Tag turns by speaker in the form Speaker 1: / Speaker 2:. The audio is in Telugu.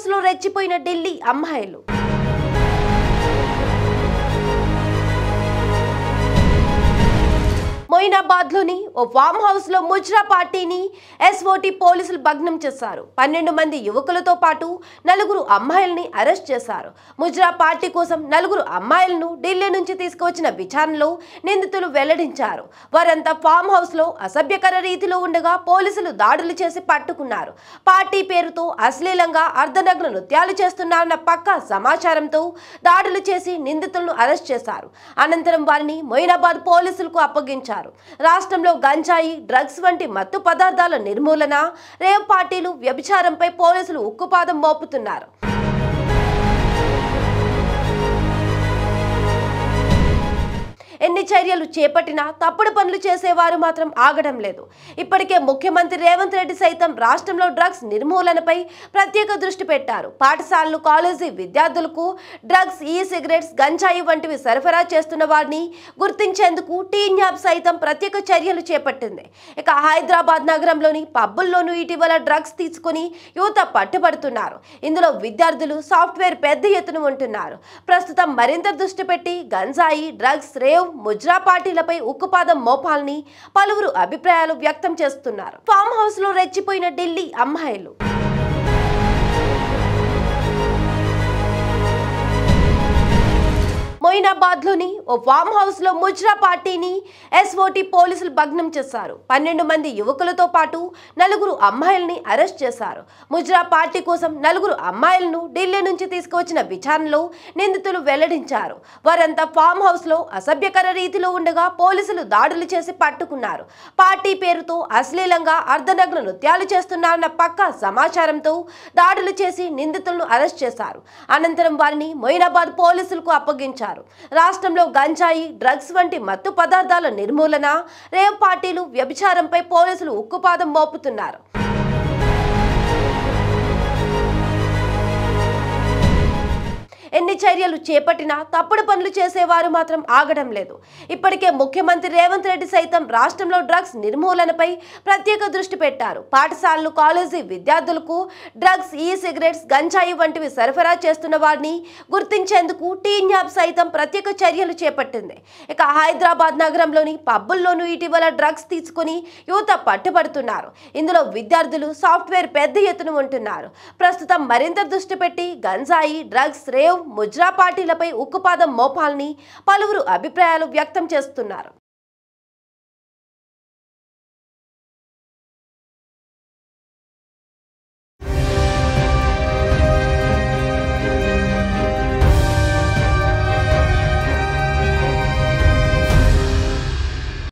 Speaker 1: హౌస్ లో రెచ్చిపోయిన ఢిల్లీ అమ్మాయిలు. మొయినాబాద్ లోని ఓ ఫామ్ హౌస్ లో ముజ్రా పార్టీని ఎస్ఓటీ పోలీసులు భగ్నం చేశారు. 12 మంది యువకులతో పాటు 4 అమ్మాయిల్ని అరెస్ట్ చేశారు. ముజ్రా పార్టీ కోసం 4 అమ్మాయిలను ఢిల్లీ నుంచి తీసుకువచ్చిన విచారణలో నిందితులు వెల్లడించారు. వారంతా ఫామ్ హౌస్ లో అసభ్యకర రీతిలో ఉండగా పోలీసులు దాడులు చేసి పట్టుకున్నారు. పార్టీ పేరుతో అశ్లీలంగా అర్ధనగ్న నృత్యాలు చేస్తున్నారన్న పక్కా సమాచారంతో దాడులు చేసి నిందితులను అరెస్ట్ చేశారు. అనంతరం వారిని మొయినాబాద్ పోలీసులకు అప్పగించారు. రాష్ట్రంలో గంజాయి, డ్రగ్స్ వంటి మత్తు పదార్థాల నిర్మూలన, రేవ్ పార్టీలు, వ్యభిచారంపై పోలీసులు ఉక్కుపాదం మోపుతున్నారు. ఎన్ని చర్యలు చేపట్టినా తప్పుడు పనులు చేసేవారు మాత్రం ఆగడం లేదు. ఇప్పటికే ముఖ్యమంత్రి రేవంత్ రెడ్డి సైతం రాష్ట్రంలో డ్రగ్స్ నిర్మూలనపై ప్రత్యేక దృష్టి పెట్టారు. పాఠశాలలు, కాలేజీ విద్యార్థులకు డ్రగ్స్, ఈ సిగరెట్స్, గంజాయి వంటివి సరఫరా చేస్తున్న వారిని గుర్తించేందుకు టీన్ యాప్ సైతం ప్రత్యేక చర్యలు చేపట్టింది. ఇక హైదరాబాద్ నగరంలోని పబ్బుల్లోనూ ఇటీవల డ్రగ్స్ తీసుకుని యువత పట్టుబడుతున్నారు. ఇందులో విద్యార్థులు, సాఫ్ట్వేర్ పెద్ద ఎత్తున ఉంటున్నారు. ప్రస్తుతం మరింత దృష్టి పెట్టి గంజాయి, డ్రగ్స్, రేవ్, ముజ్రా పార్టీలపై ఉక్కుపాదం మోపాలని పలువురు అభిప్రాయాలు వ్యక్తం చేస్తున్నారు. ఫామ్ హౌస్ లో రెచ్చిపోయిన ఢిల్లీ అమ్మాయిలు. మొయినాబాద్ లోని ఓ ఫామ్ హౌస్ లో ముజ్రా పార్టీని ఎస్ఓటీ పోలీసులు భగ్నం చేశారు. 12 మంది యువకులతో పాటు 4 అమ్మాయిల్ని అరెస్ట్ చేశారు. ముజ్రా పార్టీ కోసం 4 అమ్మాయిలను ఢిల్లీ నుంచి తీసుకువచ్చిన విచారణలో నిందితులు వెల్లడించారు. వారంతా ఫామ్ హౌస్ లో అసభ్యకర రీతిలో ఉండగా పోలీసులు దాడులు చేసి పట్టుకున్నారు. పార్టీ పేరుతో అశ్లీలంగా అర్ధనగ్న నృత్యాలు చేస్తున్నారన్న పక్కా సమాచారంతో దాడులు చేసి నిందితులను అరెస్ట్ చేశారు. అనంతరం వారిని మొయినాబాద్ పోలీసులకు అప్పగించారు. రాష్ట్రంలో గంజాయి, డ్రగ్స్ వంటి మత్తు పదార్థాల నిర్మూలన, రేవ్ పార్టీలు, వ్యభిచారంపై పోలీసులు ఉక్కుపాదం మోపుతున్నారు. ఎన్ని చర్యలు చేపట్టినా తప్పుడు పనులు చేసేవారు మాత్రం ఆగడం లేదు. ఇప్పటికే ముఖ్యమంత్రి రేవంత్ రెడ్డి సైతం రాష్ట్రంలో డ్రగ్స్ నిర్మూలనపై ప్రత్యేక దృష్టి పెట్టారు. పాఠశాలలు, కాలేజీ విద్యార్థులకు డ్రగ్స్, ఈ సిగరెట్స్, గంజాయి వంటివి సరఫరా చేస్తున్న వారిని గుర్తించేందుకు టీన్ యాప్ సైతం ప్రత్యేక చర్యలు చేపట్టింది. ఇక హైదరాబాద్ నగరంలోని పబ్బుల్లోనూ ఇటీవల డ్రగ్స్ తీసుకుని యువత పట్టుబడుతున్నారు. ఇందులో విద్యార్థులు, సాఫ్ట్వేర్ పెద్ద ఎత్తున ఉంటున్నారు. ప్రస్తుతం మరింత దృష్టి పెట్టి గంజాయి, డ్రగ్స్, రేవ్, ముజ్రా పార్టీలపై ఉక్కుపాదం మోపాలని పలువురు అభిప్రాయాలు వ్యక్తం చేస్తున్నారు.